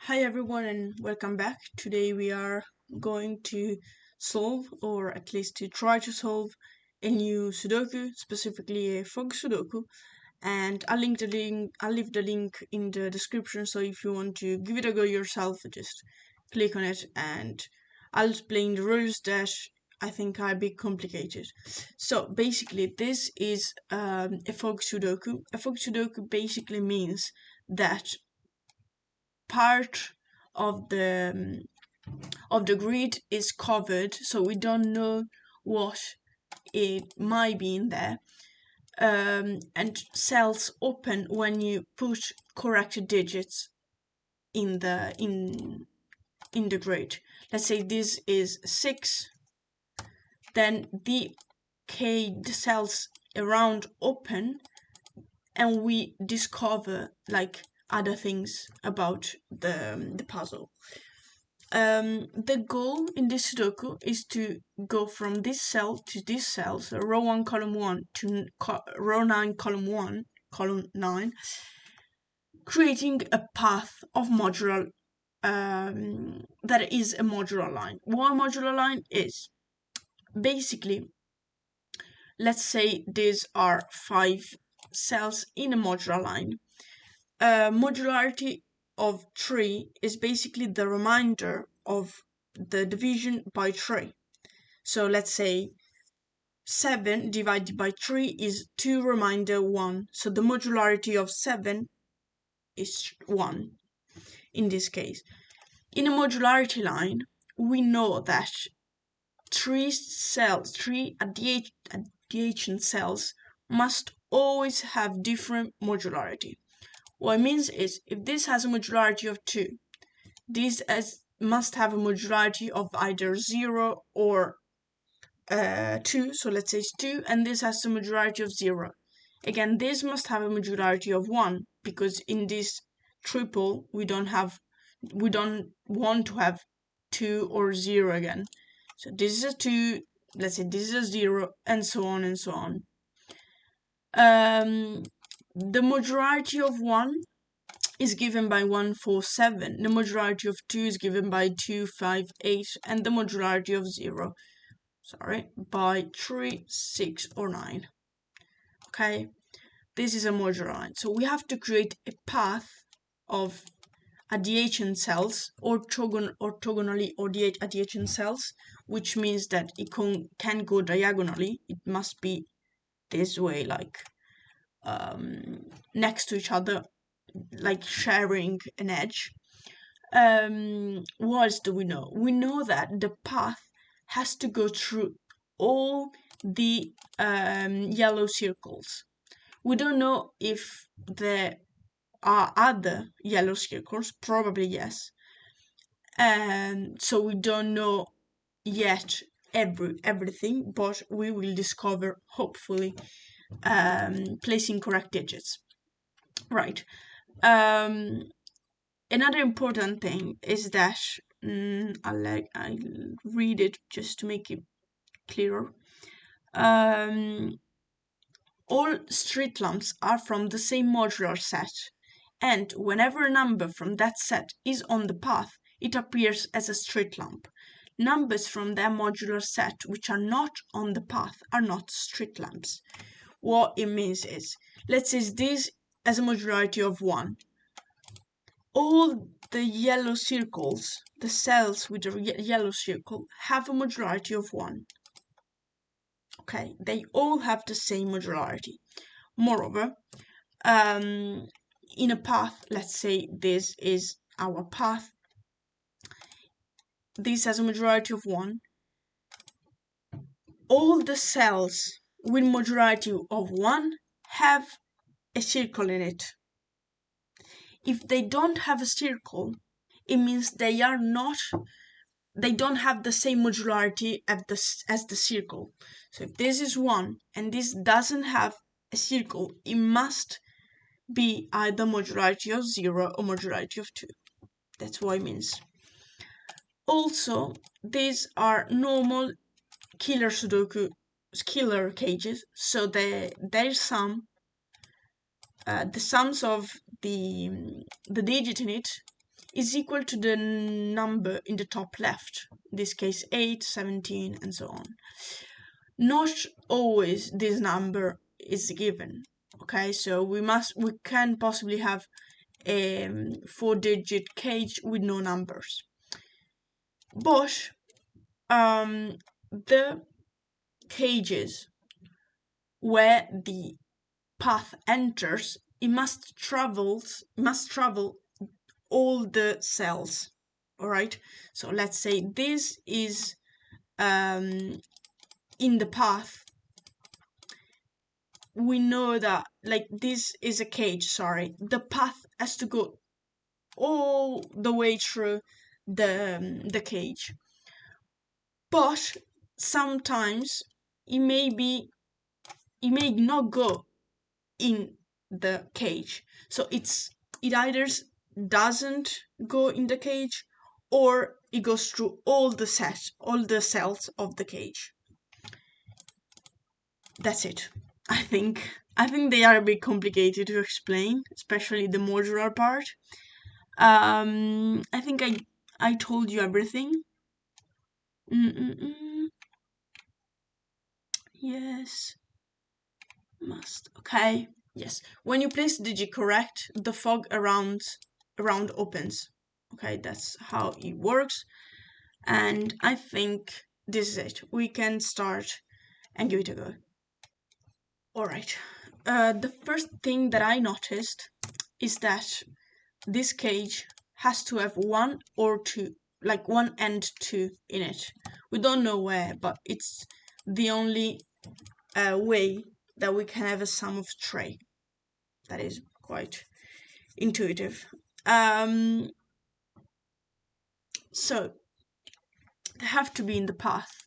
Hi everyone and welcome back. Today we are going to solve, or at least to try to solve, a new Sudoku, specifically a fog Sudoku. And I'll leave the link in the description, so if you want to give it a go yourself, just click on it and I'll explain the rules that I think are a bit complicated. So basically this is a fog Sudoku. A fog Sudoku basically means that part of the grid is covered, so we don't know what it might be in there, and cells open when you put correct digits in the grid. Let's say this is 6, then the cells around open and we discover like other things about the puzzle. The goal in this Sudoku is to go from this cell to this cell, so row 1, column 1 to row 9, column 9, creating a path of modular that is a modular line. What a modular line is, basically, let's say these are 5 cells in a modular line. Modularity of 3 is basically the remainder of the division by 3. So let's say 7 divided by 3 is 2 remainder 1. So the modularity of 7 is 1 in this case. In a modularity line, we know that 3 adjacent cells must always have different modularity. What it means is, if this has a modularity of 2, this must have a modularity of either 0 or 2, so let's say it's 2, and this has a modularity of 0. Again, this must have a modularity of 1, because in this triple, we don't want to have 2 or 0 again. So this is a 2, let's say this is a 0, and so on and so on. The modularity of 1 is given by 1, 4, 7. The modularity of 2 is given by 2, 5, 8, and the modularity of 0, by 3, 6, or 9. Okay, this is a modular line. So we have to create a path of adjacent cells, orthogonally adjacent cells, which means that it can go diagonally. It must be this way, like next to each other, like sharing an edge. What else do we know? We know that the path has to go through all the yellow circles. We don't know if there are other yellow circles, probably yes. So we don't know yet everything, but we will discover, hopefully, placing correct digits. Right. Another important thing is that I'll read it just to make it clearer. All street lamps are from the same modular set, and whenever a number from that set is on the path, it appears as a street lamp. Numbers from their modular set which are not on the path are not street lamps. What it means is, let's say this has a modularity of 1. All the yellow circles, the cells with a yellow circle, have a modularity of 1. Okay, they all have the same modularity. Moreover, in a path, let's say this is our path, this has a modularity of 1. All the cells with modularity of 1 have a circle in it. If they don't have a circle, it means they don't have the same modularity as the circle. So if this is 1 and this doesn't have a circle, it must be either modularity of 0 or modularity of 2. That's what it means. Also, these are normal killer Sudoku killer cages, so their sum, the sums of the digit in it is equal to the number in the top left, in this case 8, 17, and so on. Not always this number is given, okay? So we can possibly have a 4-digit cage with no numbers. But the cages where the path enters, it must travel all the cells. All right. So let's say this is in the path. We know that like this is a cage. Sorry, the path has to go all the way through the cage. But sometimes it may not go in the cage. So it either doesn't go in the cage or it goes through all the cells of the cage. That's it. I think they are a bit complicated to explain, especially the modular part. I think I told you everything. Yes. Must. Okay. Yes. When you place the digit correct, the fog around opens. Okay, that's how it works. And I think this is it. We can start and give it a go. Alright. The first thing that I noticed is that this cage has to have one or two, like one and two in it. We don't know where, but it's the only way that we can have a sum of 3. That is quite intuitive. So they have to be in the path.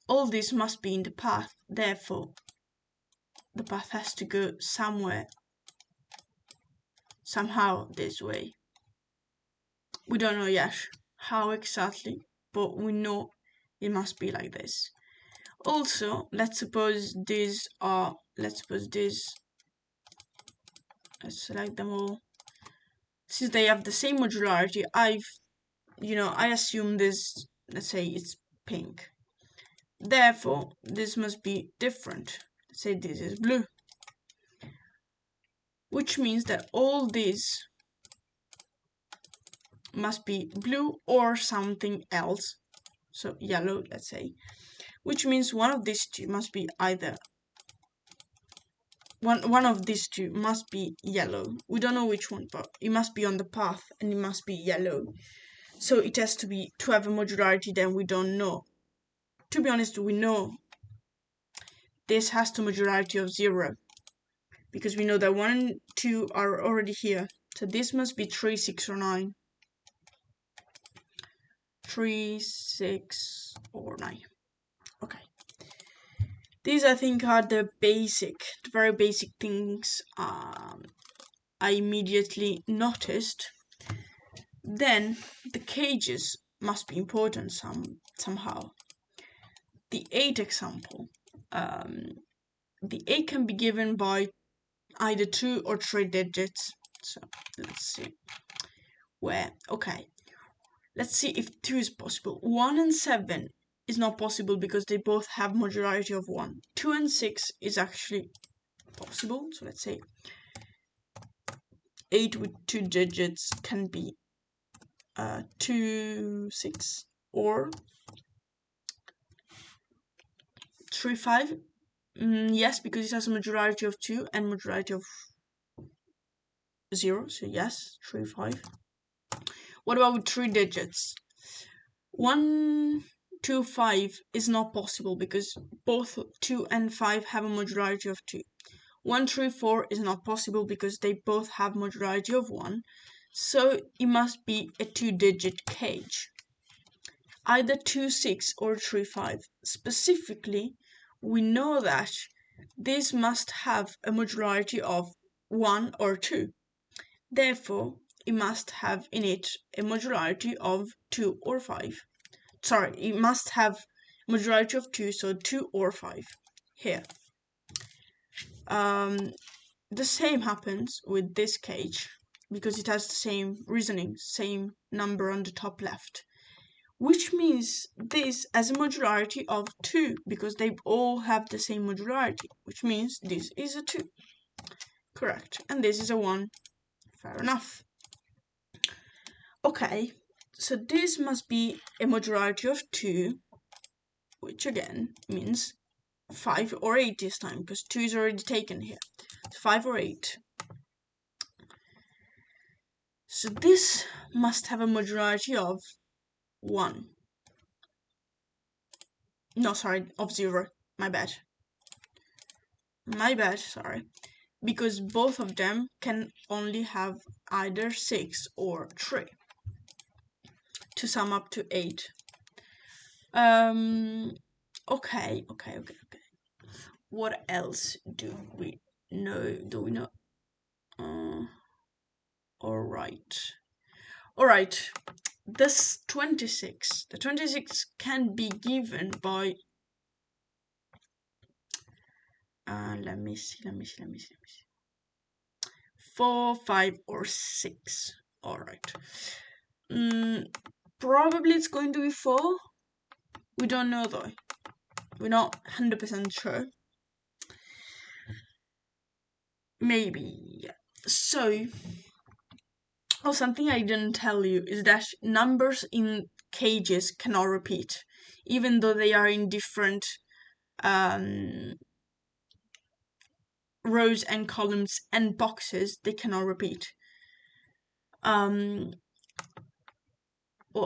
All this must be in the path. Therefore, the path has to go somewhere, somehow this way. We don't know yet how exactly, but we know it must be like this. Also, let's suppose let's select them all. Since they have the same modularity, I assume this, let's say it's pink. Therefore, this must be different. Let's say this is blue. Which means that all these must be blue or something else. So yellow, let's say. Which means one of these two must be either one of these two must be yellow. We don't know which one, but it must be on the path and it must be yellow. So it has to have a modularity that we don't know. To be honest, we know this has to modularity of 0 because we know that 1 and 2 are already here. So this must be 3, 6, or 9. 3, 6, or 9. Okay. These, I think, are the very basic things I immediately noticed. Then the cages must be important somehow. The 8 example. The 8 can be given by either 2 or 3 digits. So let's see where. Okay. Let's see if 2 is possible. 1 and 7 is not possible because they both have modularity of 1. 2 and 6 is actually possible. So let's say 8 with 2 digits can be 2, 6, or 3, 5. Yes, because it has a modularity of 2 and modularity of 0. So yes, 3, 5. What about with 3 digits? 1, 2, 5 is not possible because both 2 and 5 have a modularity of 2. 1, 3, 4 is not possible because they both have modularity of 1. So it must be a 2-digit cage. Either 2, 6 or 3, 5. Specifically, we know that this must have a modularity of 1 or 2. Therefore, it must have in it a modularity of 2 or 5. Sorry, it must have modularity of 2, so 2 or 5 here. the same happens with this cage because it has the same reasoning, same number on the top left, which means this has a modularity of 2 because they all have the same modularity, which means this is a 2. Correct. And this is a 1. Fair enough. Okay, so this must be a modularity of 2, which again means 5 or 8 this time, because 2 is already taken here. It's 5 or 8. So this must have a modularity of 1. No, sorry, of 0. My bad. My bad, sorry. Because both of them can only have either 6 or 3 to sum up to 8. Okay. What else do we know? Alright. This 26. The 26 can be given by let me see. 4, 5, or 6. Alright. Probably it's going to be 4. We don't know though. We're not 100% sure. Maybe. Yeah. So, something I didn't tell you is that numbers in cages cannot repeat, even though they are in different rows and columns and boxes. They cannot repeat. Well,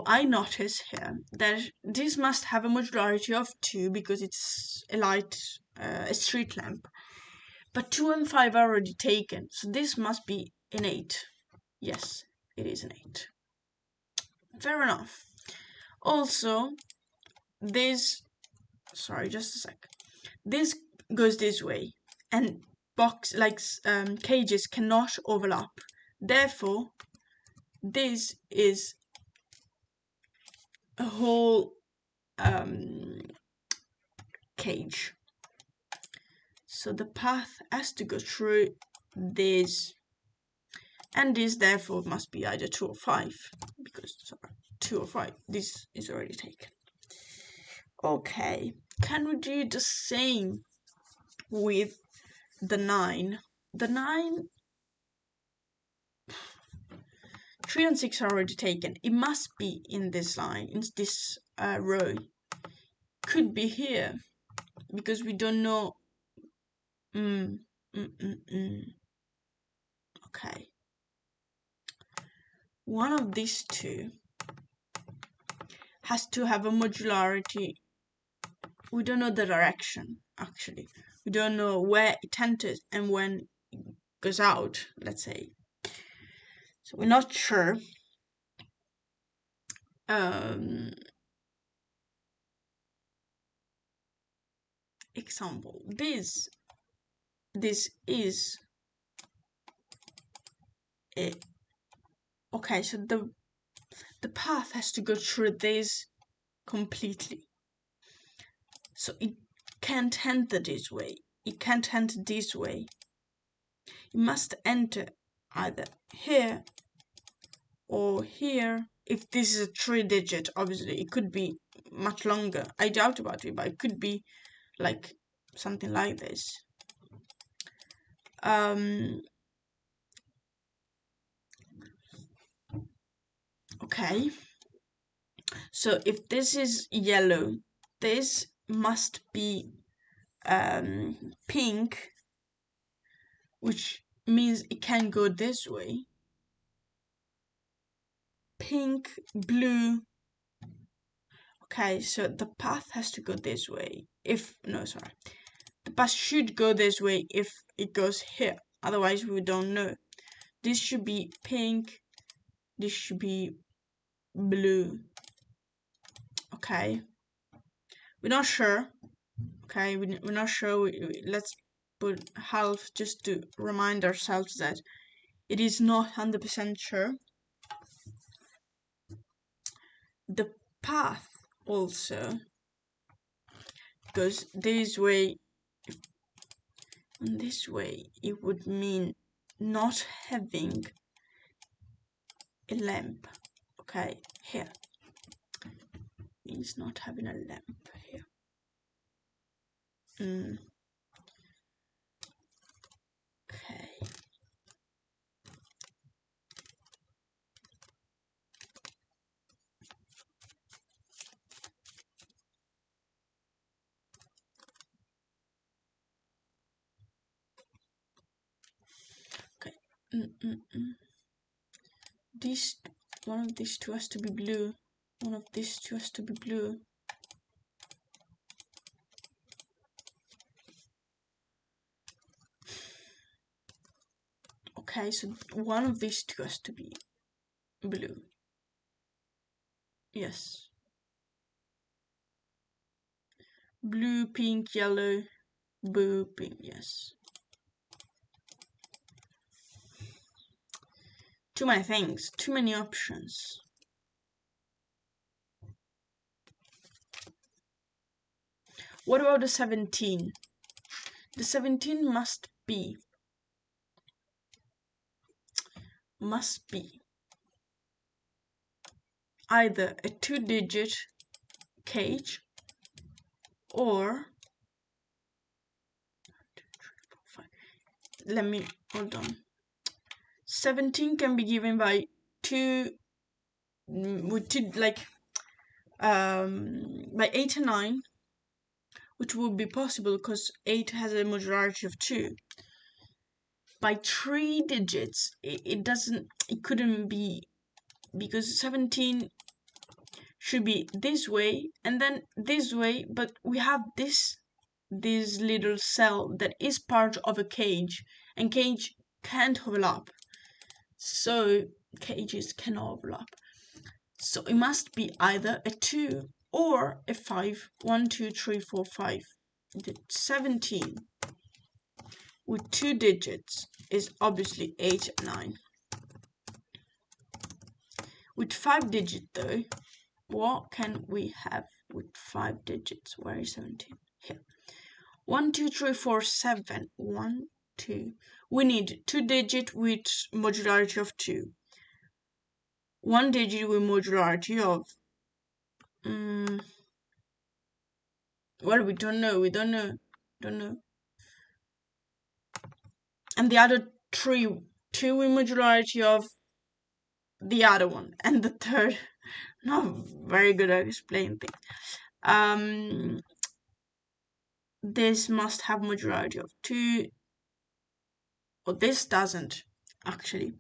I notice here that this must have a modularity of 2 because it's a street lamp. But 2 and 5 are already taken, so this must be an 8. Yes, it is an 8. Fair enough. Also, this, sorry, just a sec. This goes this way, and cages cannot overlap. Therefore, this is a whole cage. So the path has to go through this, and this therefore must be either 2 or 5, because 2 or 5, this is already taken. Okay, can we do the same with the 9? The 9, 3 and 6 are already taken. It must be in this line, in this row. Could be here, because we don't know. Okay. One of these two has to have a modularity. We don't know the direction, actually. We don't know where it enters and when it goes out, let's say. So we're not sure. Example, this is a, okay, so the path has to go through this completely. So it can't enter this way. It can't enter this way. It must enter either here or here. If this is a 3-digit, obviously it could be much longer. I doubt about it, but it could be like something like this. Okay. So if this is yellow, this must be pink, which means it can go this way. Pink, blue. Okay, so the path has to go this way. The path should go this way if it goes here. Otherwise, we don't know. This should be pink. This should be blue. Okay. We're not sure. Okay, we're not sure. Let's put half just to remind ourselves that it is not 100% sure. The path also goes this way And this way, it would mean not having a lamp. Okay, here means not having a lamp here. Okay. This one of these two has to be blue. One of these two has to be blue. Okay, so one of these two has to be blue. Yes. Blue, pink, yellow, blue, pink, yes. Too many things, too many options. What about the 17? The 17 must be either a 2-digit cage or let me hold on. 17 can be given by two with two, like by 8 and 9, which would be possible because 8 has a modularity of 2. By 3 digits, it couldn't be, because 17 should be this way and then this way, but we have this little cell that is part of a cage, and cage can't overlap. So cages can overlap. So it must be either a 2 or a 5. 1, 2, 3, 4, 5. The 17 with 2 digits is obviously 8, 9. With 5 digits though, what can we have with 5 digits? Where is 17? Here. 1, 2, 3, 4, 7. 1, 2. We need 2 digits with modularity of 2. 1 digit with modularity of well, we don't know. Don't know. And the other 3, 2 with modularity of the other one, and the third, not very good at explaining things. This must have modularity of 2. Or this doesn't, actually.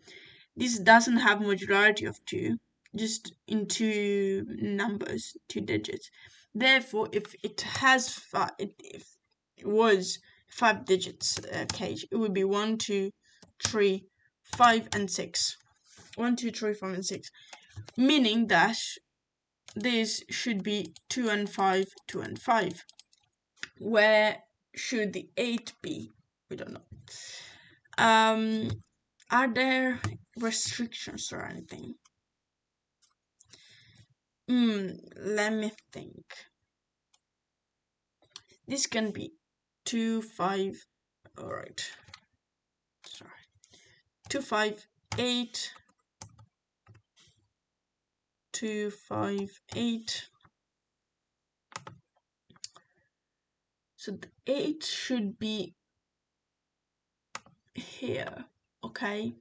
This doesn't have modularity of 2, just in 2 numbers, 2 digits. Therefore, if it was 5 digits cage, it would be 1, 2, 3, 5, and 6. 1, 2, 3, 5, and 6. Meaning that this should be 2 and 5, 2 and 5. Where should the 8 be? We don't know. Are there restrictions or anything? Let me think. This can be 2, 5. Alright. Sorry. 2, 5, 8. 2, 5, 8. So the 8 should be here, okay?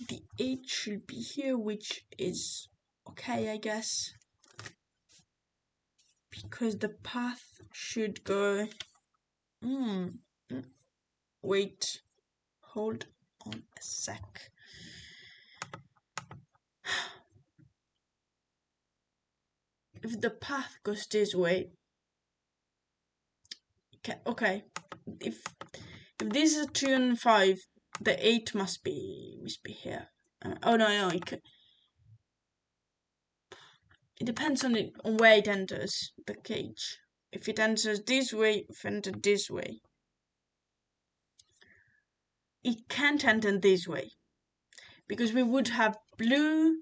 The 8 should be here, which is okay, I guess. Because the path should go... Wait. Hold on a sec. If the path goes this way... Okay. If this is 2 and 5, the 8 must be here. Oh no, it depends on where it enters the cage. If it enters this way, if it enters this way, it can't enter this way because we would have blue,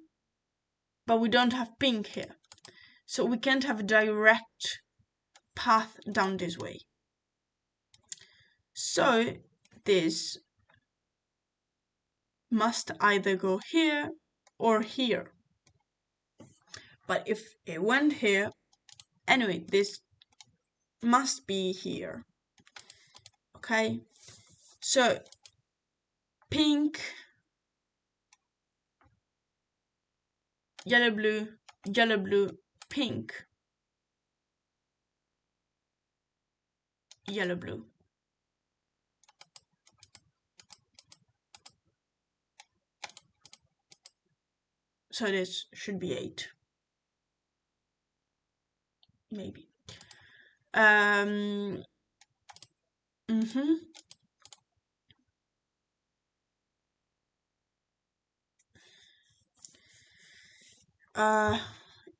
but we don't have pink here, so we can't have a direct path down this way. So this must either go here or here. But if it went here, anyway, this must be here. Okay, so pink, yellow, blue, pink, yellow, blue. So this should be 8. Maybe. Mm-hmm.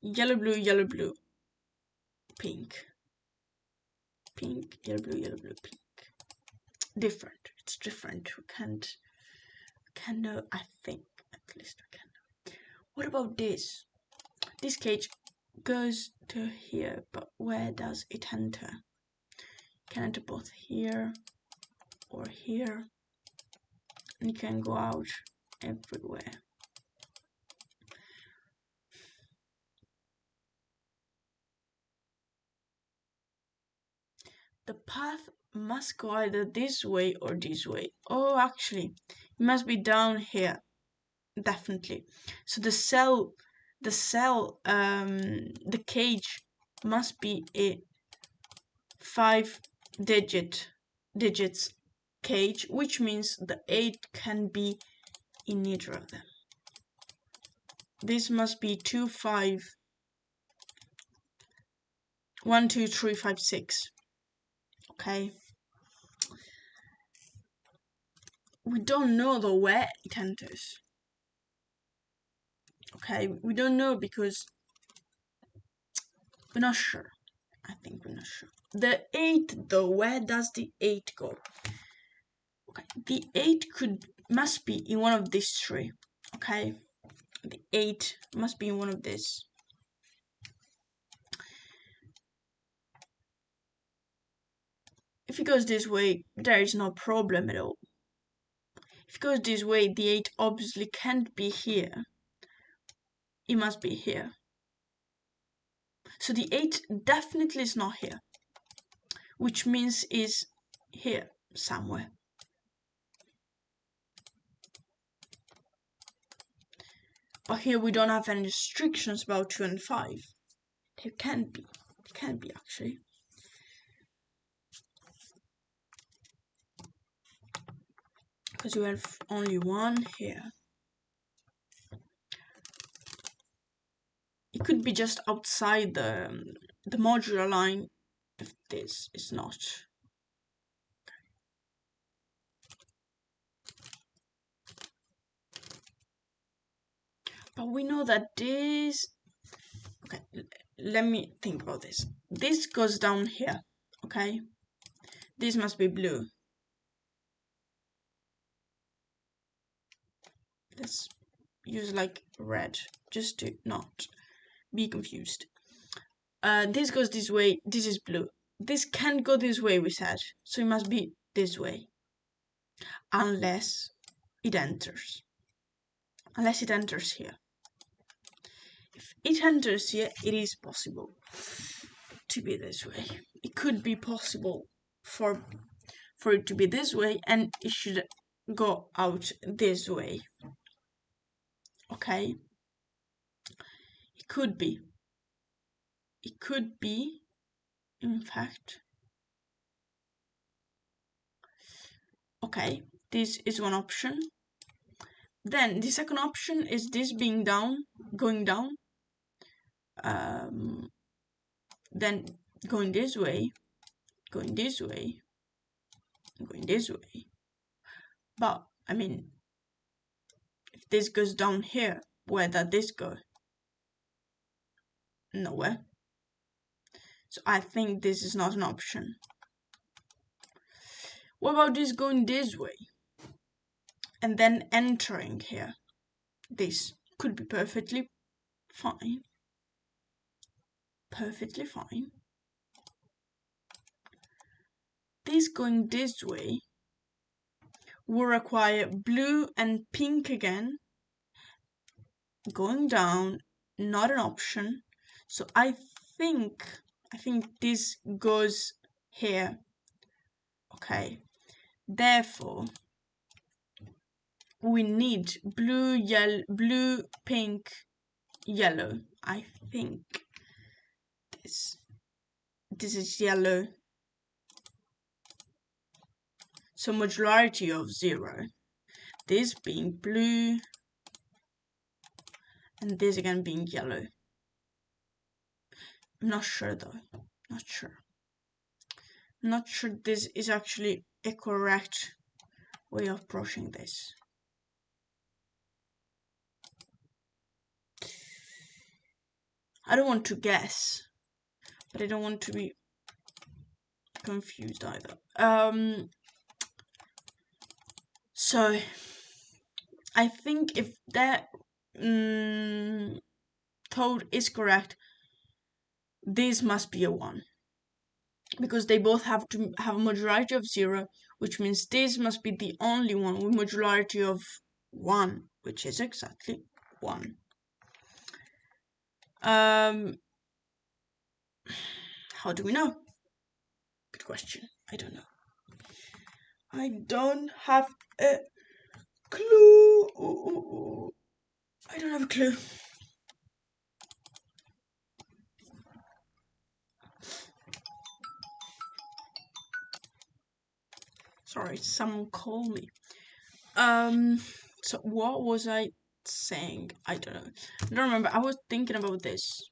Yellow, blue, pink. Pink, yellow, blue, pink. Different. It's different. We can know, I think. At least we can know. What about this? This cage goes to here, but where does it enter? It can enter both here or here. And it can go out everywhere. The path must go either this way or this way. Oh, actually, it must be down here. Definitely. So the cage must be a 5 digits cage, which means the 8 can be in neither of them. This must be 2, 5, 1, 2, 3, 5, 6. Okay. We don't know the where it enters. Okay, we don't know because we're not sure. I think we're not sure. The 8 though, where does the 8 go? Okay, the 8 must be in one of these 3. Okay, the 8 must be in one of these. If it goes this way, there is no problem at all. If it goes this way, the 8 obviously can't be here. It must be here. So the 8 definitely is not here, which means is here somewhere. But here we don't have any restrictions about 2 and 5. There can be. It can be actually. Because you have only 1 here. It could be just outside the modular line if this is not. But we know that this. Okay, let me think about this. This goes down here, okay? This must be blue. Let's use like red, just to not be confused. This goes this way, this is blue. This can't go this way, we said, so it must be this way. Unless it enters. Unless it enters here. If it enters here, it is possible to be this way. It could be possible for it to be this way, and it should go out this way. Okay? It could be. It could be, in fact. Okay, this is one option. Then the second option is this being down, going down. Then going this way, going this way, going this way. But, I mean, if this goes down here, where does this go? Nowhere. So I think this is not an option. What about this going this way? And then entering here? This could be perfectly fine. Perfectly fine. this going this way will require blue and pink again. Going down, not an option. So I think this goes here. Okay. Therefore, we need blue, pink, yellow. I think this is yellow. So modularity of 0. This being blue, and this again being yellow. I'm not sure though. Not sure this is actually a correct way of approaching this. I don't want to guess, but I don't want to be confused either. So I think if that code is correct, this must be a 1. Because they both have to have a modularity of 0, which means this must be the only one with modularity of 1, which is exactly 1. How do we know? Good question. I don't know. I don't have a clue. I don't have a clue. Sorry, someone called me. So what was I saying? I don't know. I don't remember. I was thinking about this.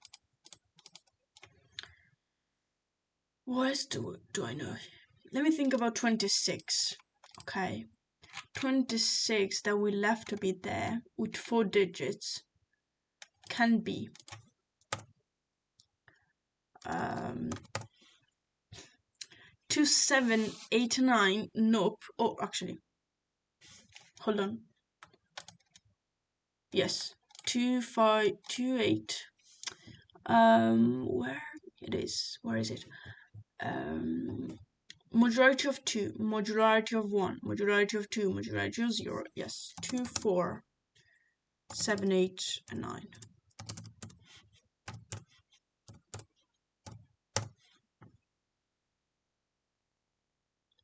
What else do I know? Let me think about 26. Okay. 26 that we left to be there with 4 digits can be 2789. Nope. Oh, actually, hold on. Yes, 2528. Where it is? Where is it? Modularity of 2, modularity of 1, modularity of 2, modularity of 0. Yes, 2, 4, 7, 8, and 9.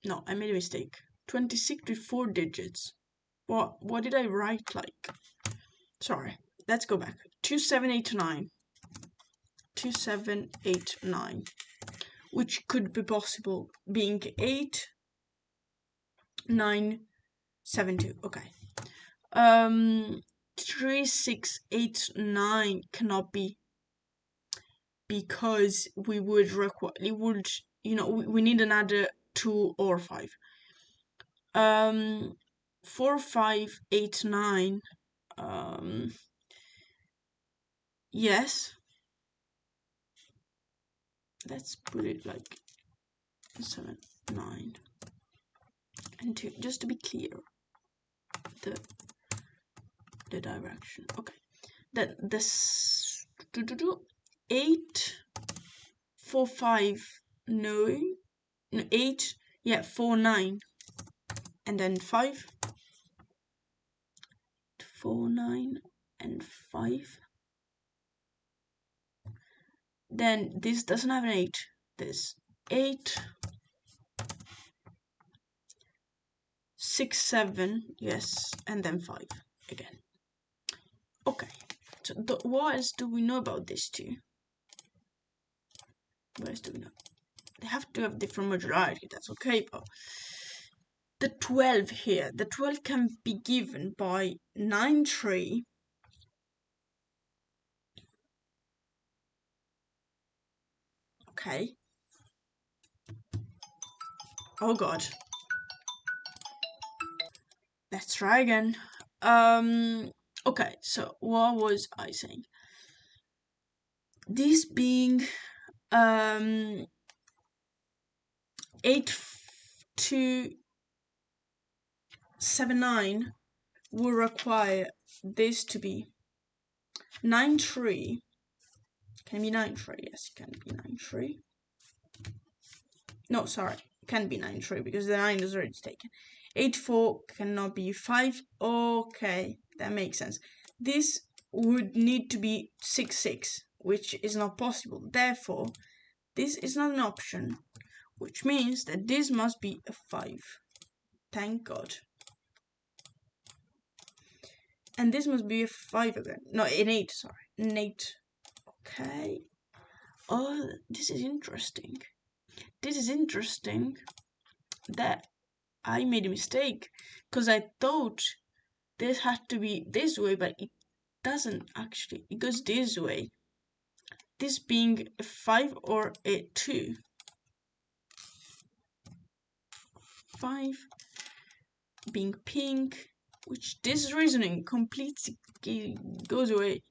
No, I made a mistake. 26 with 4 digits. What did I write like? Sorry, let's go back. 2789. 2789. Which could be possible being 8, 9, 7, 2. Okay. 3689 cannot be, because we would require, we need another 2 or 5. 4589. Yes. Let's put it like 7, 9, and 2, just to be clear. The direction. Okay. Then this 8, 4, 5. No, 8. Yeah, 4, 9, and then 5. 4, 9, and 5. Then this doesn't have an 8. This 8, 6, 7. Yes, and then 5 again. Okay. So what else do we know about these two? What else do we know? They have to have different modularity. That's okay, but the 12 here, the 12 can be given by 9, 3. Okay. Oh god. Let's try again. Okay, so what was I saying? This being 8279 will require this to be 9, 3. Can it be 9, 3? Yes, it can be 9, 3. No, sorry. can be 9 3 because the 9 is already taken. 8 4 cannot be 5. Okay, that makes sense. This would need to be 6 6, which is not possible. Therefore, this is not an option, which means that this must be a 5. Thank God. And this must be a 5 again. No, an 8, sorry. An 8. Okay. Oh, this is interesting. This is interesting that I made a mistake, because I thought this had to be this way, but it doesn't actually. It goes this way. This being a 5 or a 2. 5 being pink, which this reasoning completely goes away.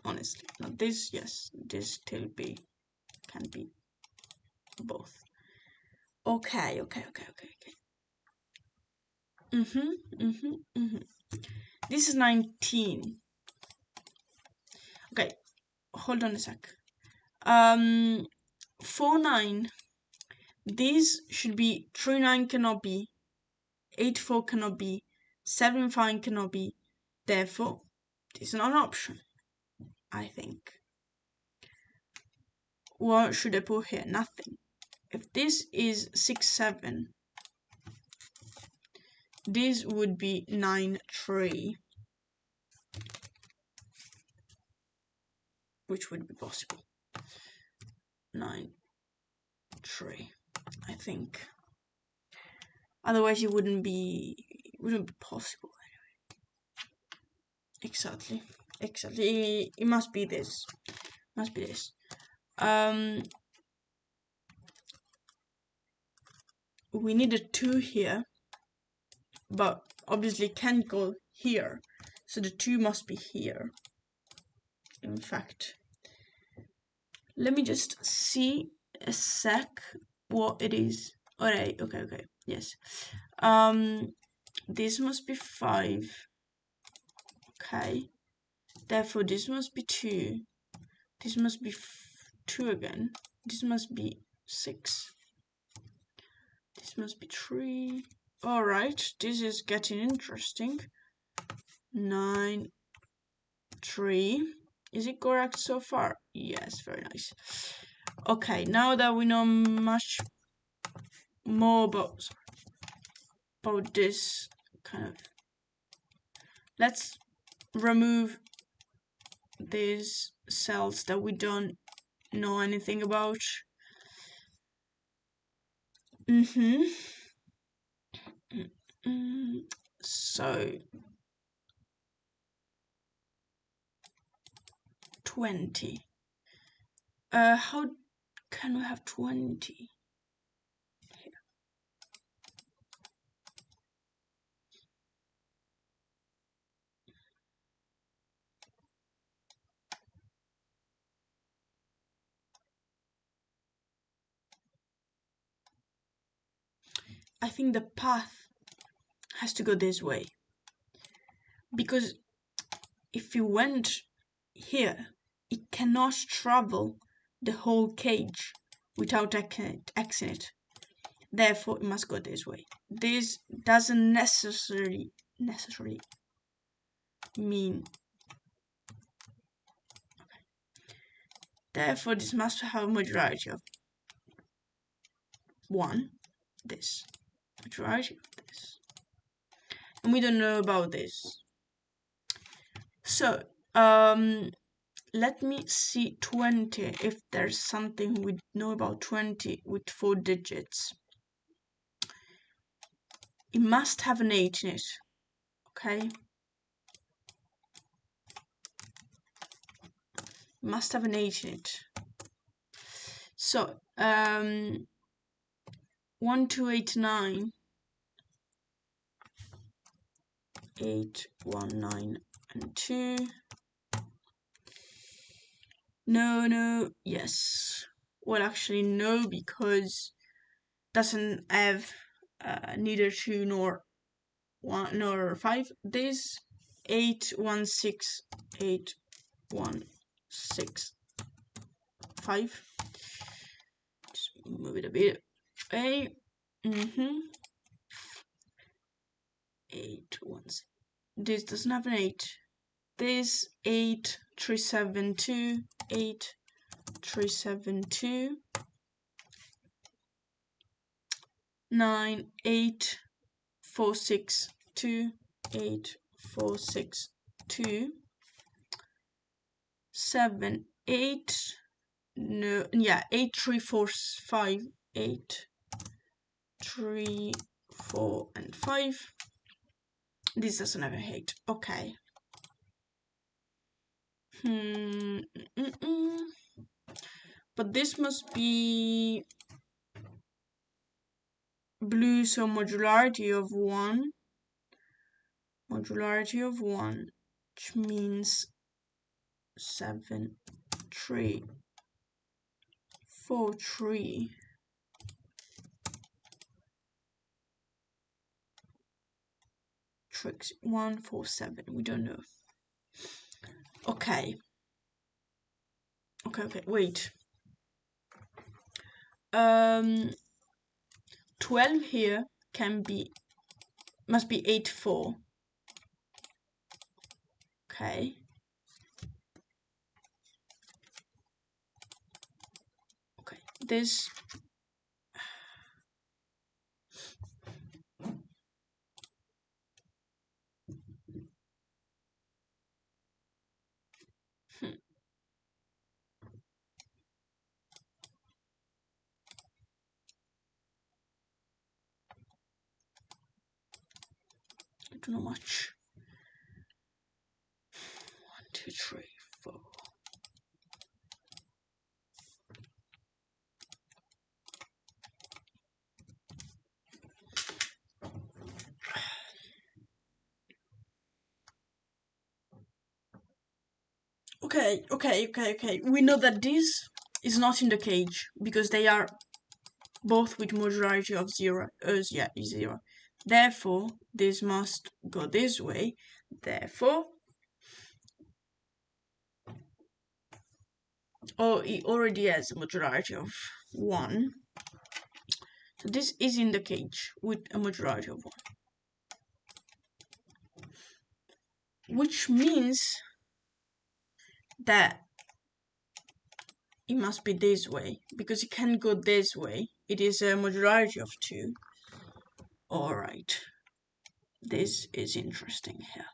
Honestly, now this, yes, this still can be both. Okay. This is 19. Okay, hold on a sec. 4 9. These should be 3 9 cannot be, 8 4 cannot be, 7 5 cannot be. Therefore, this is not an option, I think. What should I put here? Nothing. If this is 6 7, this would be 9 3, which would be possible. 9 3, I think. Otherwise, it wouldn't be possible anyway. Exactly. It must be this. We need a 2 here, but obviously can't go here, so the 2 must be here. In fact, let me just see a sec what it is. Alright, okay, yes. This must be 5. Okay. Therefore, this must be 2. This must be 2 again. This must be 6. This must be 3. Alright, this is getting interesting. 9 3. Is it correct so far? Yes, very nice. Okay, now that we know much more about this kind of, let's remove these cells that we don't know anything about. So 20. How can we have 20? Here. I think the path has to go this way, because if you went here, it cannot travel the whole cage without exiting it. Therefore, it must go this way. This doesn't necessarily mean. Okay. Therefore, this must have a majority of 1. This majority of this, and we don't know about this. So, let me see 20, if there's something we know about 20 with 4 digits. It must have an 8 in it, okay? It must have an 8 in it. So, 1 2 8 9, 8 1 9 and 2. No, yes. Well, actually, no, because doesn't have neither 2 nor 1 nor 5. This 8 1 6 8 1 6 5. Just move it a bit. A. 8 once. This doesn't have an 8. This 8 3 7 2 8 3 7 2 9 8 4 6 2 8 4 6 2 7 8 no yeah 8 3 4 5 8 3 4 and 5. This doesn't have a 8. Okay. But this must be blue, so modularity of 1. Modularity of 1, which means 7 3 4 3 tricks 1 4 7. We don't know. Okay, wait. 12 here must be 8 4. Okay. This I don't know much. 1 2 3 4. Okay. We know that this is not in the cage because they are both with modularity of 0. Is 0. Therefore, this must go this way. Therefore, it already has a modularity of 1. So this is in the cage with a modularity of 1. Which means that it must be this way, because it can go this way. It is a modularity of 2. Alright. This is interesting here.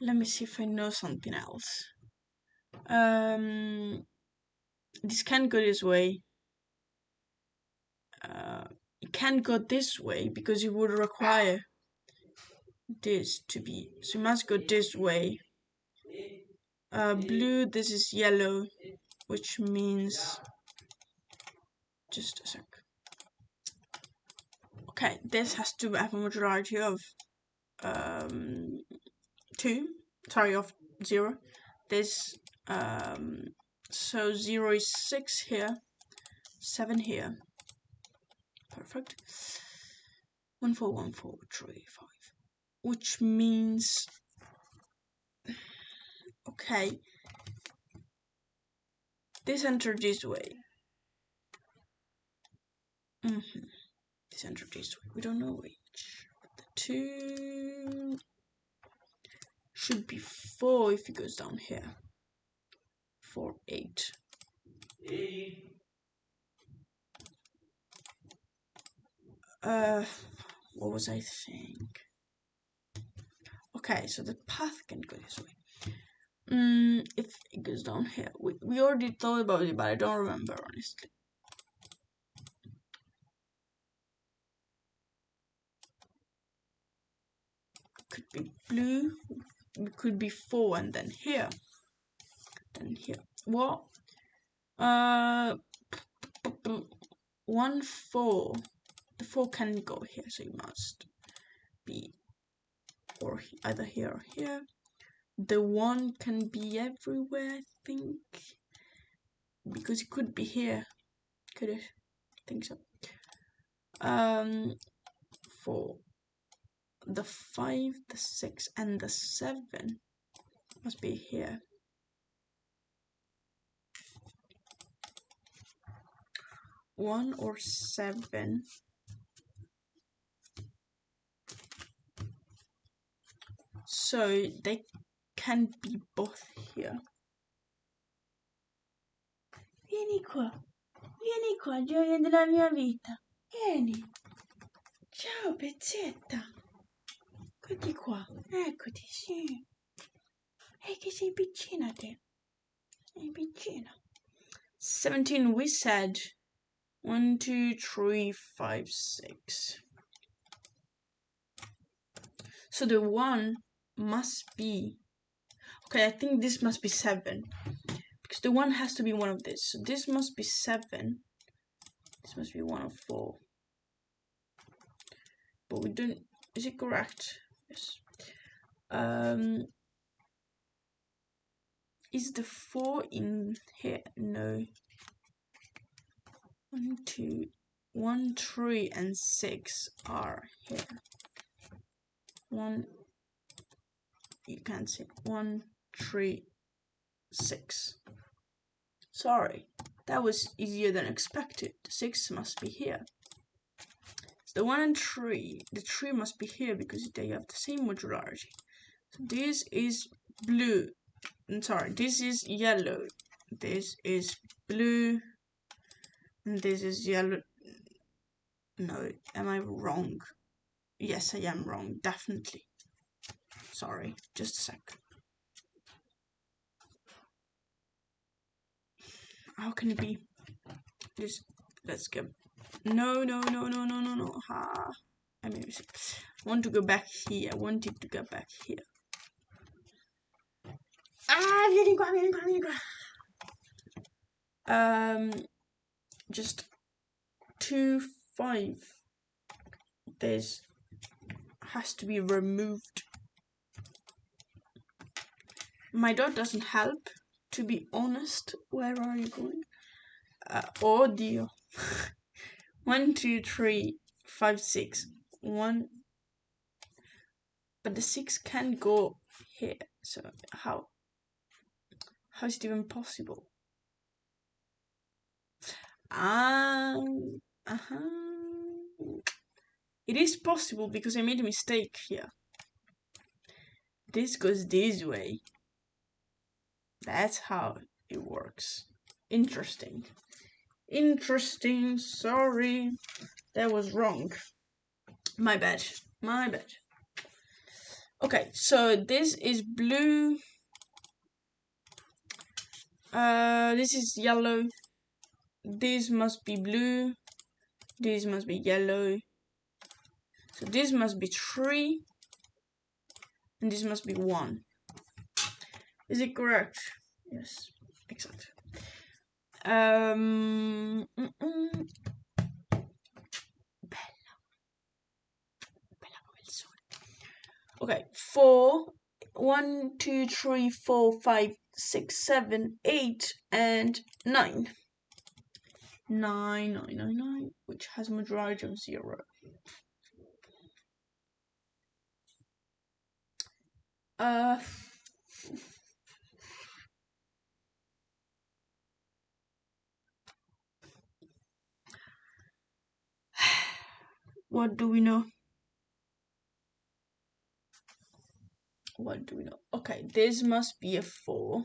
Let me see if I know something else. This can go this way. It can go this way because it would require this to be. So it must go this way. Blue, this is yellow, which means. Just a sec. Okay, this has to have a modularity of 2. Sorry, of 0. This so 0 is 6 here, 7 here. Perfect. 1 4 1 4 3 5, which means okay. This entered this way. This entered this way. We don't know which. The 2 should be 4 if it goes down here. 4 8. What was I saying? Okay, so the path can go this way. If it goes down here, we already thought about it, but I don't remember honestly. Could be blue. It could be 4 and then here. Then here. What? 1 4. The 4 can go here, so it must be or either here or here. The 1 can be everywhere, I think, because it could be here. Could it? I think so. 4. The 5, the 6, and the 7 must be here. 1 or 7. So they can be both here. Vieni qua, gioia della mia vita. Vieni. Ciao, pezzetta. Eccoti qua, eccoti, sì. Ehi, che sei piccina te. Sei piccina. 17, we said 1, 2, 3, 5, 6. So the 1 must be, okay, I think this must be 7. Because the 1 has to be one of this. So this must be 7. This must be 1 of 4. But we don't, is it correct? Yes. Is the 4 in here? No. 1, 2, 1, 3, and 6 are here. 1, you can't see. 1, 3, 6. Sorry, that was easier than expected. The 6 must be here. So the 1 and 3, the 3 must be here because they have the same modularity. So this is blue. I'm sorry, this is yellow. This is blue. And this is yellow. No, am I wrong? Yes, I am wrong, definitely. Sorry, just a sec. How can it be? Just, let's go. No. Ha. I want to go back here. I wanted to go back here. Ah, vieni qua. Just 2, 5. This has to be removed. My dot doesn't help, to be honest. Where are you going? Oh dear. 1, 2, 3, 5, 6. 1. But the 6 can't go here. So how is it even possible? It is possible because I made a mistake here. This goes this way. That's how it works. Interesting. Sorry. That was wrong. My bad. Okay, so this is blue. This is yellow. This must be blue. This must be yellow. So this must be 3. And this must be 1. Is it correct? Yes, exactly. Bella. Bella come il sole. Okay, 4. 1, 2, 3, 4, 5, 6, 7, 8, and 9. 9, which has a modularity of 0. What do we know? Okay, this must be a 4.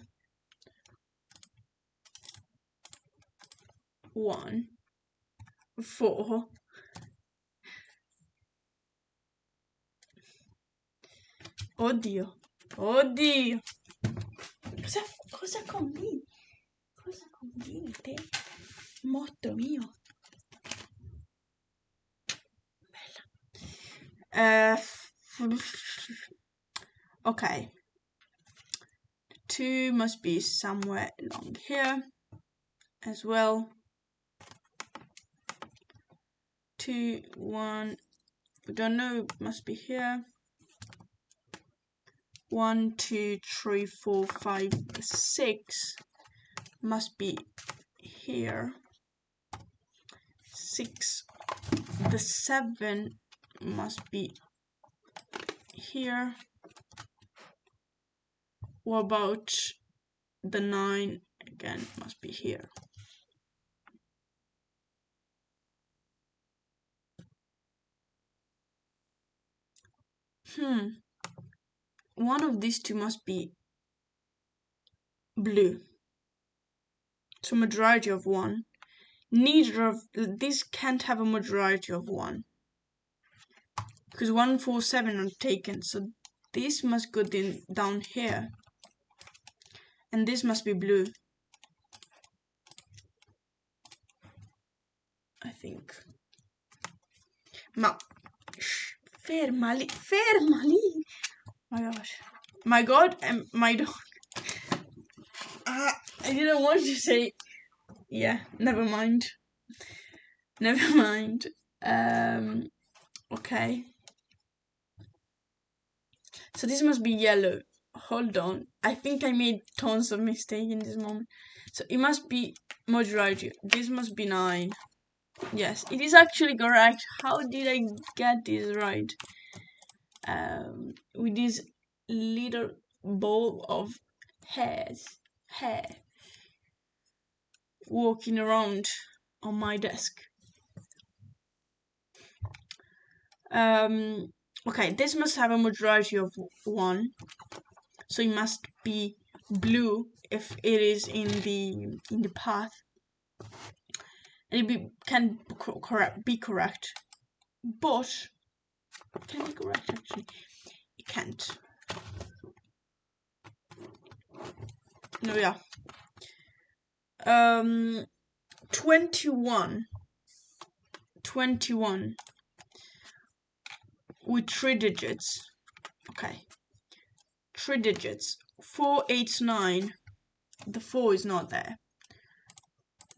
1, 4. Oddio. Cosa combini? Te? Motto mio. Bella. Okay. 2 must be somewhere along here as well. 2, 1. We don't know. Must be here. 1, 2, 3, 4, 5, 6 must be here. 6. The 7 must be here. What about the 9? Again, must be here. One of these two must be blue. So majority of one. Neither of these can't have a majority of one. Because 1, 4, 7 are taken. So this must go down here. And this must be blue. I think. Fermali. My gosh. My god and my dog. I didn't want to say. Yeah, never mind. Okay. So this must be yellow. Hold on. I think I made tons of mistakes in this moment. So it must be majority. This must be 9. Yes, it is actually correct. How did I get this right? With this little ball of hair walking around on my desk. Okay, this must have a majority of 1, so it must be blue if it is in the path, and it can be correct, but can it be correct actually? It can't. No, yeah. 21 with 3 digits. Okay, 3 digits. 4, 8, 9. The 4 is not there.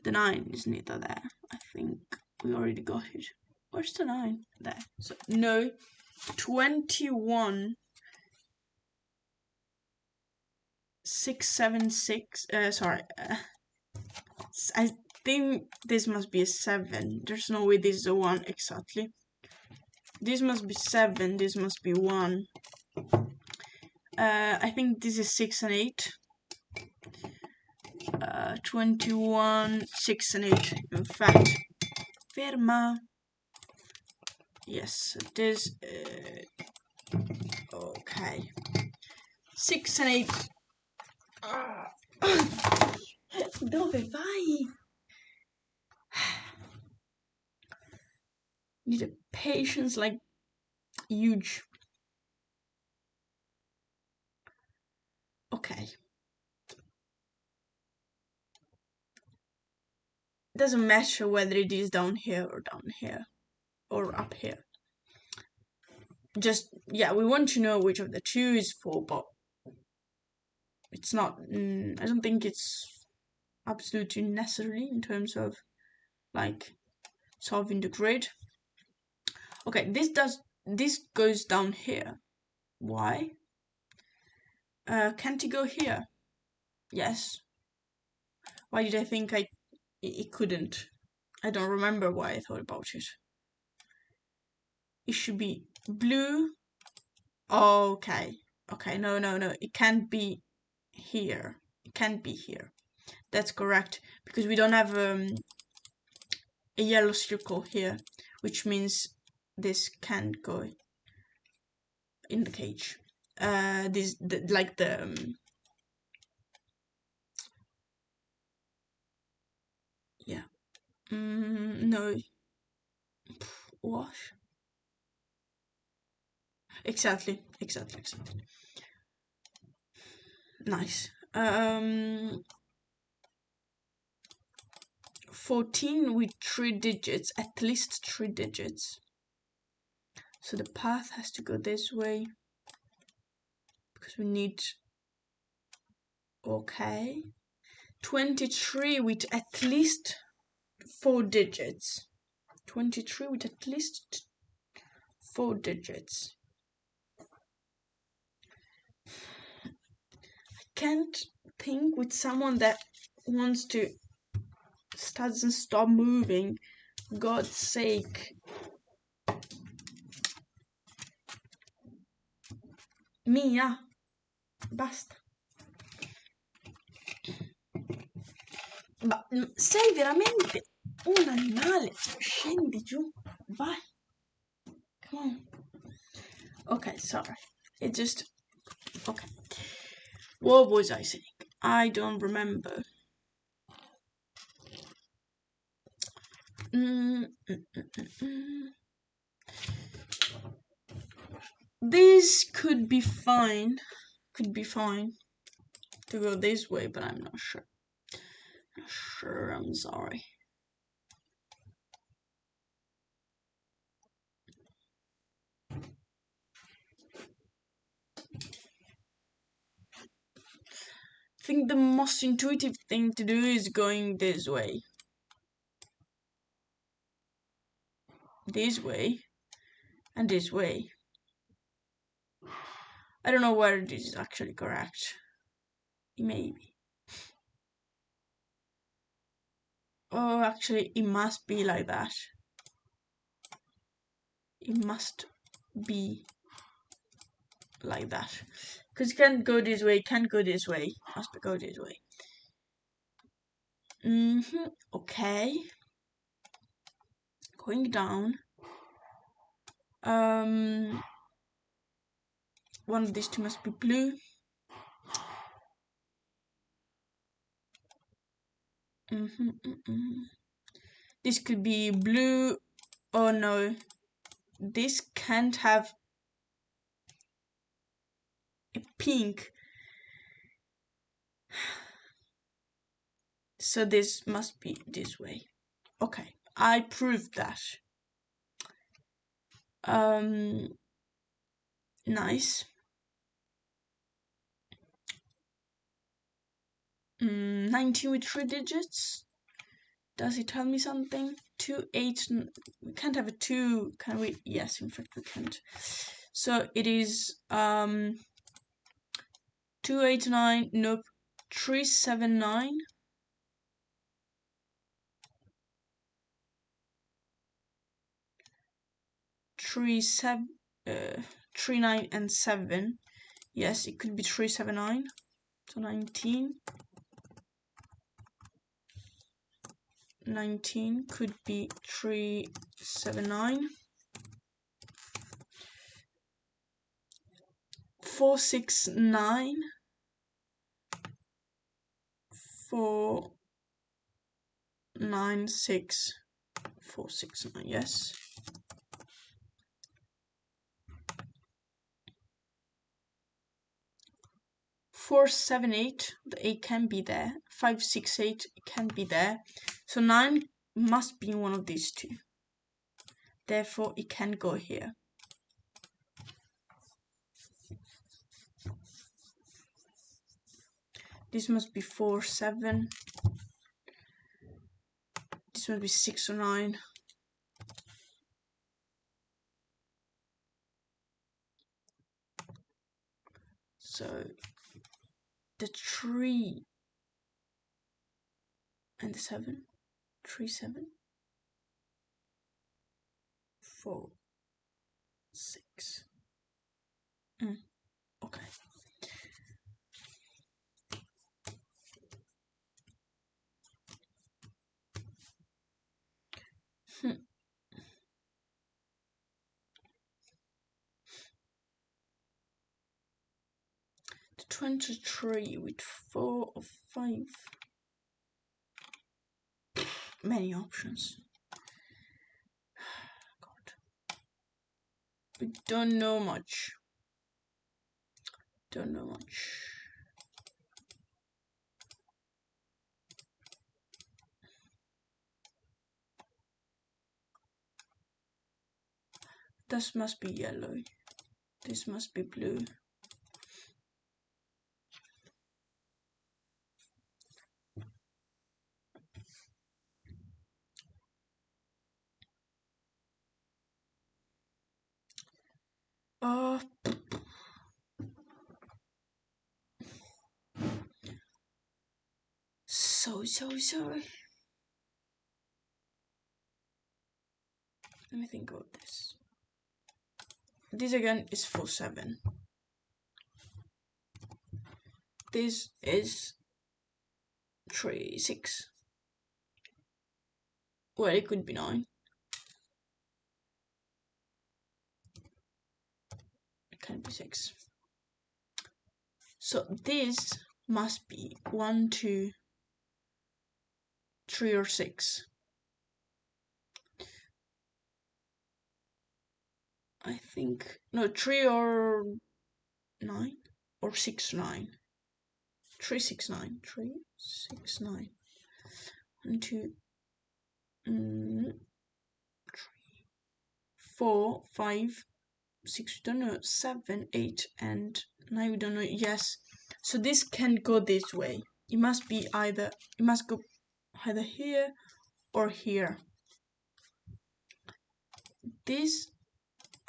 The 9 is neither there. I think we already got it. Where's the 9? There. So no. 21 676. Sorry. I think this must be a 7. There's no way this is a 1 exactly. This must be 7. This must be 1. I think this is 6 and 8. 21, 6 and 8. In fact, ferma. Yes, it is. Okay. 6 and 8. Dove vai? Need a patience like huge. Okay. Doesn't matter whether it is down here or up here. Just, yeah, we want to know which of the two is for, but it's not, I don't think it's absolutely necessary in terms of like solving the grid. Okay, this goes down here. Why? Can't it go here? Yes. Why did I think it couldn't? I don't remember why I thought about it. It should be blue. Okay. Okay, no. It can't be here. It can't be here. That's correct. Because we don't have a yellow circle here. Which means this can't go in the cage. Yeah. No. What? Exactly. Nice. 14 with 3 digits, at least 3 digits. So the path has to go this way because we need. Okay. 23 with at least 4 digits. 23 with at least 4 digits. I can't think with someone that wants to doesn't stop moving. God's sake. Mia, basta. Ma sei veramente un animale. Scendi giù. Vai. Come on. Okay, sorry. It just okay. What was I saying? I don't remember. This could be fine. Could be fine to go this way, but I'm not sure. Not sure. I'm sorry. I think the most intuitive thing to do is going this way. This way. And this way. I don't know whether this is actually correct. Maybe. Oh, actually, it must be like that. It must be like that. Because you can't go this way, can't go this way. Must go this way. Okay. Going down. One of these two must be blue. This could be blue. Oh no. This can't have a pink. So this must be this way. Okay, I proved that. Nice. 19 with 3 digits. Does it tell me something? 2, 8. We can't have a 2, can we? Yes, in fact we can't. So it is 289. Nope. 379. 3, 9 and 7. Yes, it could be 379. So 19. 19 could be 379. 469. 496. 469. Yes. 478, the 8 can be there. 568 can be there. So 9 must be one of these two. Therefore, it can go here. This must be 4, 7. This must be 6 or 9. So the 3 and the 7. 3, 7. 4, 6. Okay. The 23 with 4 or 5. Many options. God. We don't know much. Don't know much. This must be yellow. This must be blue. So sorry. Let me think about this. This again is 4, 7. This is 3, 6. Well, it could be 9. can be 6. So this must be 1, 2, 3 or 6. I think, no, 3 or 9 or 6, 9. 3, 6, 9. 3, 6, 9. 1, 2, 3, 4, 5, 6, we don't know, 7, 8, and 9, we don't know. Yes, so this can't go this way. It must be either, it must go either here or here. This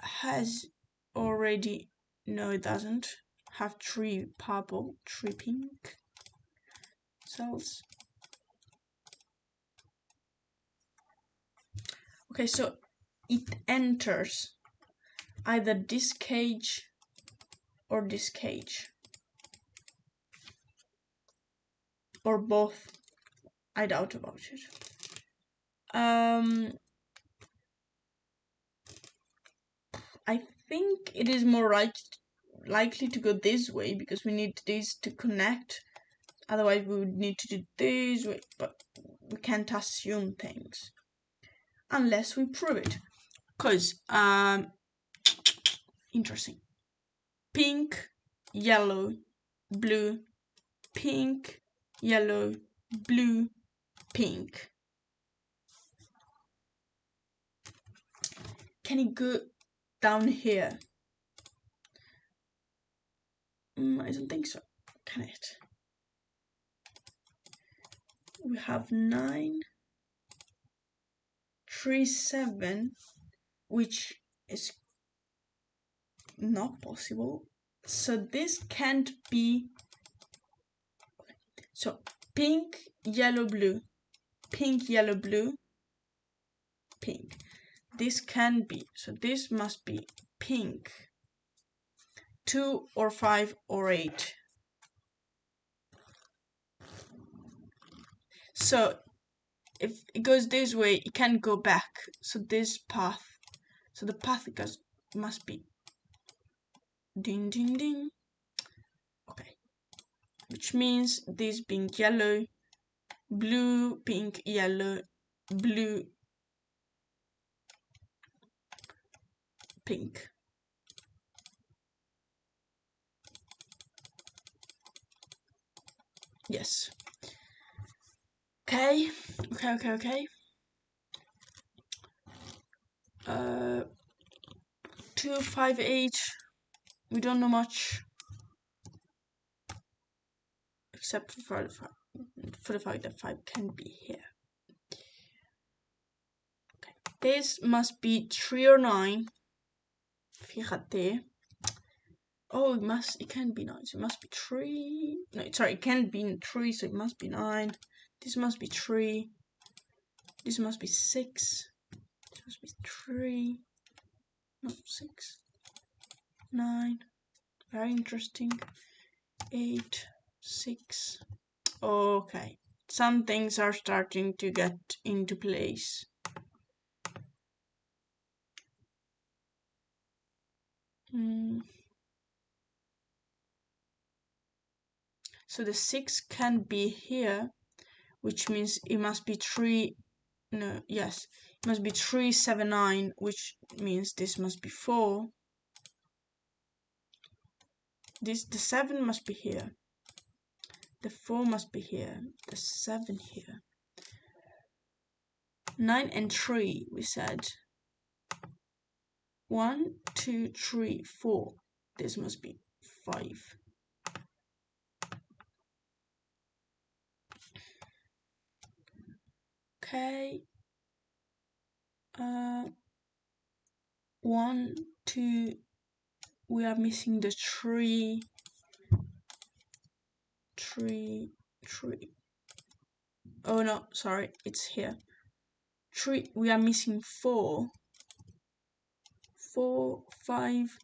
has already, no it doesn't, have 3 purple, 3 pink cells. Okay, so it enters either this cage or this cage, or both. I doubt about it. I think it is more likely to go this way because we need these to connect. Otherwise, we would need to do this way, but we can't assume things unless we prove it. Cause interesting. Pink, yellow, blue, pink, yellow, blue, pink. Can it go down here? I don't think so. Can it? We have 9, 3, 7, which is not possible. So this can't be. So pink, yellow, blue, pink, yellow, blue, pink. This can be. So this must be pink. 2 or 5 or 8. So if it goes this way, it can't go back. So this path. So the path it goes must be ding ding ding. Okay. Which means this being yellow, blue, pink, yellow, blue, pink. Yes. Okay. 2, 5, 8. We don't know much. Except for the fact that 5 can be here. Okay. This must be 3 or 9. Fíjate. Oh, it can't be 9, so it must be 3. No, sorry, it can't be 3, so it must be 9. This must be 3. This must be 6. This must be 3. No, 6. 9. Very interesting. 8, 6. Okay. Some things are starting to get into place. So the 6 can be here, which means it must be 3. No, yes, it must be 3, 7, 9, which means this must be 4. The 7 must be here. The 4 must be here. The 7 here. 9 and 3, we said. 1, 2, 3, 4. This must be 5. Okay. 1, 2. We are missing the 3. 3. Oh no, sorry, it's here. 3. We are missing 4. 4, 5,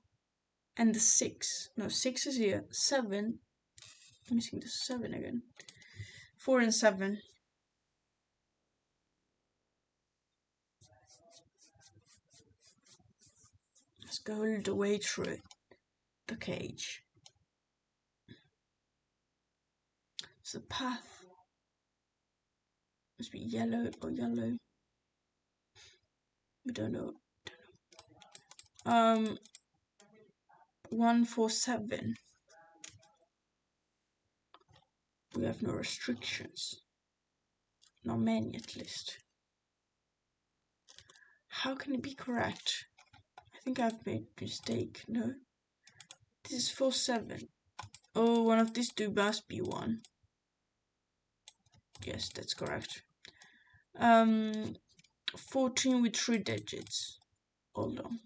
and the 6. No, 6 is here. 7. I'm missing the 7 again. 4 and 7. Let's go all the way through it. the cage. So the path must be yellow or yellow. We don't know. 147. We have no restrictions. Not many, at least. How can it be correct? I think I've made a mistake. No. This is 47. Oh, one of these two must be one. Yes, that's correct. 14 with 3 digits. Hold on.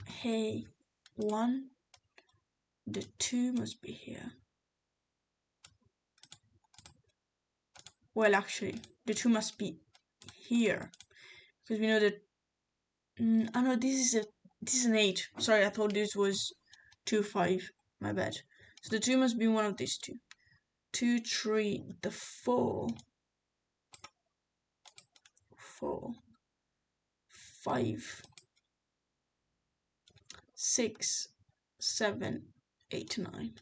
Hey, 1. The 2 must be here. Well, actually, the 2 must be here. Because we know that... oh no, this is an 8. Sorry, I thought this was 2, 5. My bad. So the 2 must be one of these two. 2, 3, the 4. 4. 5. 6, 7, 8, 9.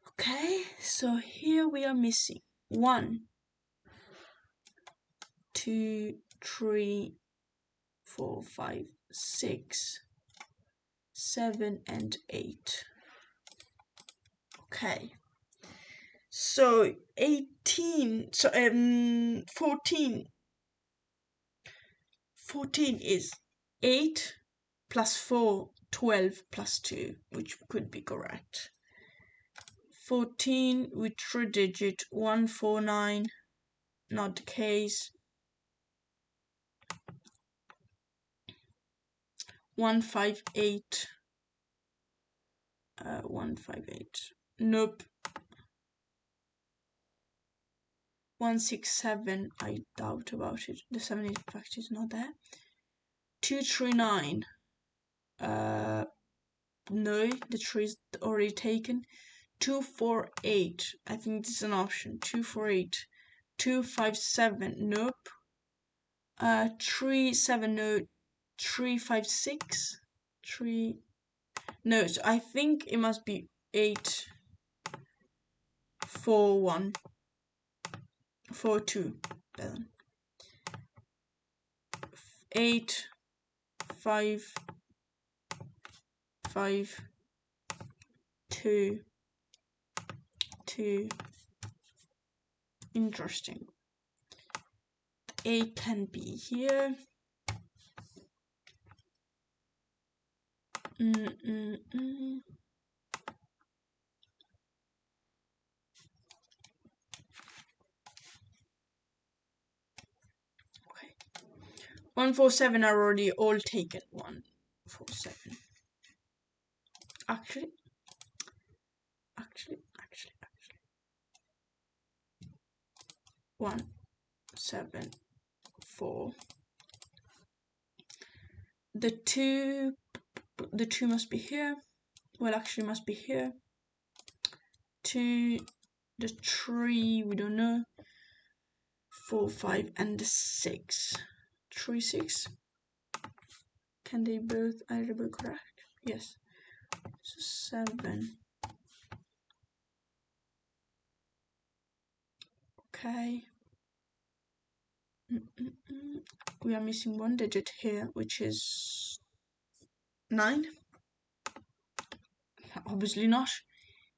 Okay, so here we are missing 1, 2, 3, 4, 5, 6, 7, and 8. Okay. So 18. So 14. 14 is 8 plus 4, 12 plus 2, which could be correct. 14 with 3 digit 149, not the case. 158. 158. Nope. 167. I doubt about it. The 7 in fact is not there. 239. No, the 3 is already taken. 248. I think this is an option. 248. 257. Nope. 37. No. 356. 3. No, so I think it must be 8, 4, 1, 4, 2. 8, 5, 5, 2, 2. Interesting. 8 can be here. Okay. 147 are already all taken. 147. Actually. 1, 7, 4. The 2 must be here. Well, actually must be here. 2, the 3, we don't know. 4, 5, and the 6. 3, 6. Can they both, are they both correct? Yes. So 7. Okay. We are missing 1 digit here, which is 9. Obviously not.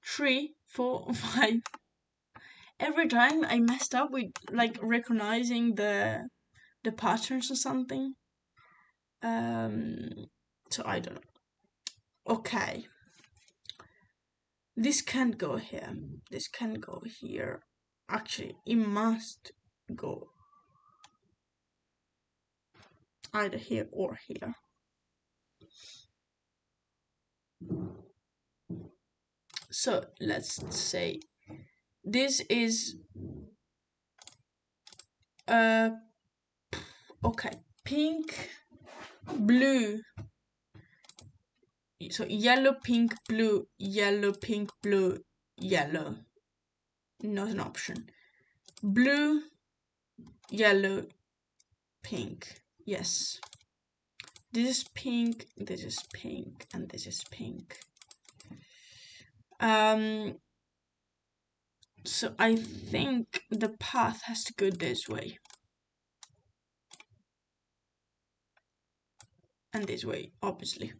3, 4, 5. Every time I messed up with like recognizing the patterns or something. So I don't know. Okay. This can't go here. This can go here. Actually, it must go either here or here. So let's say this is okay, pink, blue. So yellow, pink, blue, yellow, pink, blue, yellow. Not an option. blue, yellow, pink. Yes. This is pink, this is pink, and this is pink. So I think the path has to go this way. And this way, obviously.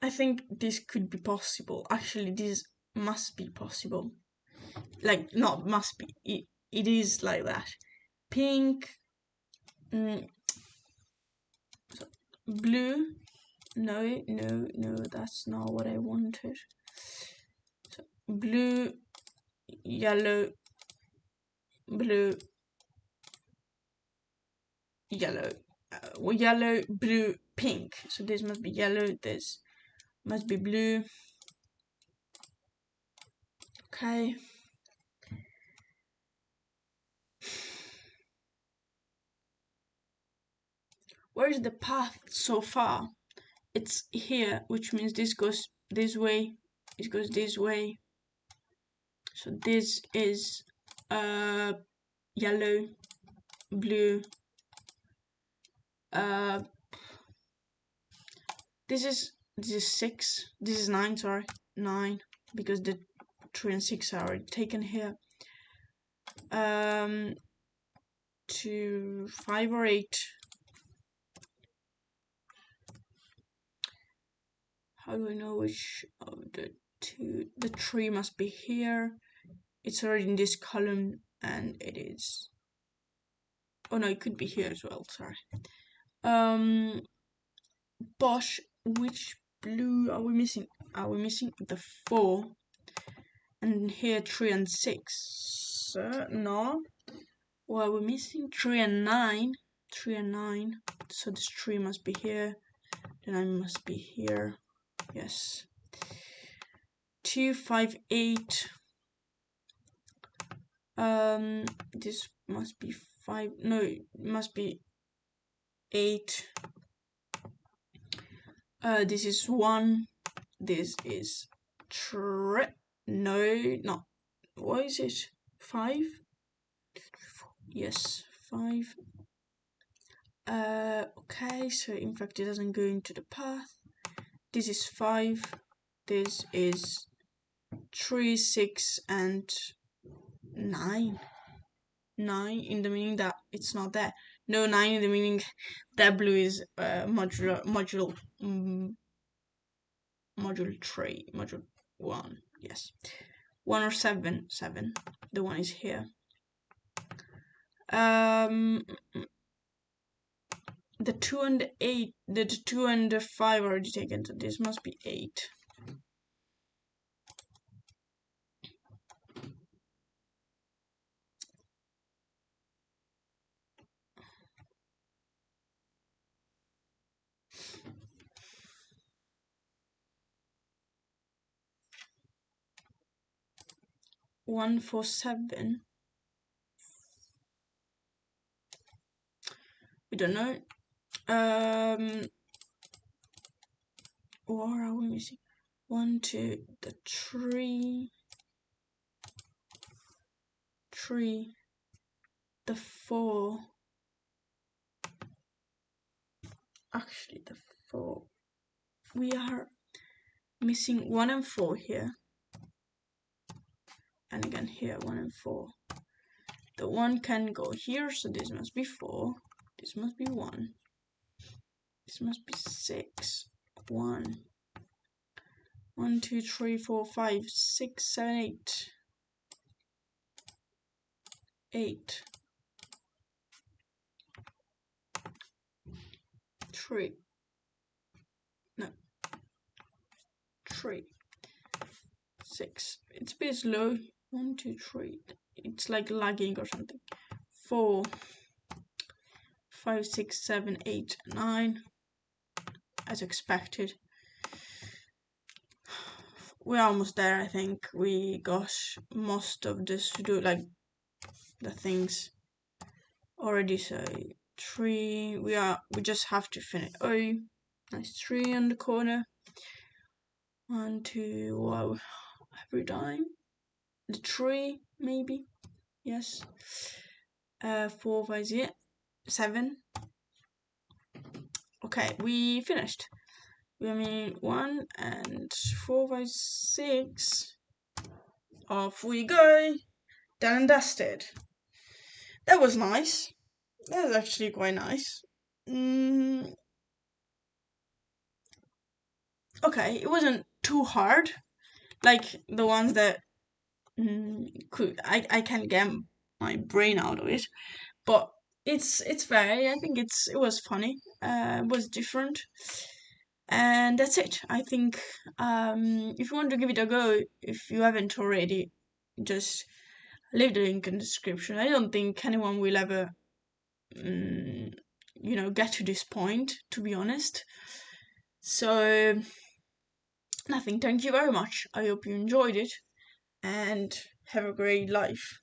I think this could be possible. Actually, this must be possible. Like, not must be. It is like that. Pink, blue. No, that's not what I wanted. So, blue, yellow, blue, yellow. Yellow, blue, pink. So this must be yellow, this must be blue. Okay. Where is the path so far? It's here, which means this goes this way, it goes this way. So this is yellow, blue, this is 6, this is 9, sorry, 9, because the 3 and 6 are already taken here. 2, 5 or 8. How do I know which of the two? The 3 must be here. It's already in this column, and it is. Oh no, it could be here as well. Sorry. Bosch. Which blue are we missing? Are we missing the 4? And here 3 and 6. No. Well, we're missing 3 and 9. 3 and 9. So this 3 must be here. The 9 must be here. Yes. 2, 5, 8. This must be 5. No, it must be 8. This is 1. This is 3. No. What is it? 5? Yes, 5. Okay, so in fact it doesn't go into the path. This is 5. This is 3, 6, and 9. 9 in the meaning that it's not there. No, 9 in the meaning that blue is module 3, module 1. Yes, 1 or 7. 7. The 1 is here. The 2 and the 8, the 2 and the 5 are already taken, so this must be 8. One for 7. We don't know. Or are we missing? 1, 2, the 3, the 4. Actually, the 4. We are missing 1 and 4 here. And again here, 1 and 4. The 1 can go here, so this must be 4. This must be 1. This must be 6. 1. 1, 2, 3, 4, 5, 6, 7, 8. 8. 3. No. 3. 6. It's a bit slow. 1, 2, 3. It's like lagging or something. 4. 5, 6, 7, 8, 9. As expected. We're almost there, I think. We got most of the Sudoku, like the things already. So 3. We just have to finish. Oh, nice 3 on the corner. 1, 2, wow, every time. The 3, maybe. Yes. 4, 5, 6, 7. Okay, we finished. We mean 1 and 4, 5, 6. Off we go. Done and dusted. That was nice. That was actually quite nice. Okay, it wasn't too hard. Like the ones that I can't get my brain out of it. But it's fair. I think it was funny. It was different. And that's it. I think if you want to give it a go, if you haven't already, just leave the link in the description. I don't think anyone will ever, get to this point, to be honest. So, nothing. Thank you very much. I hope you enjoyed it and have a great life.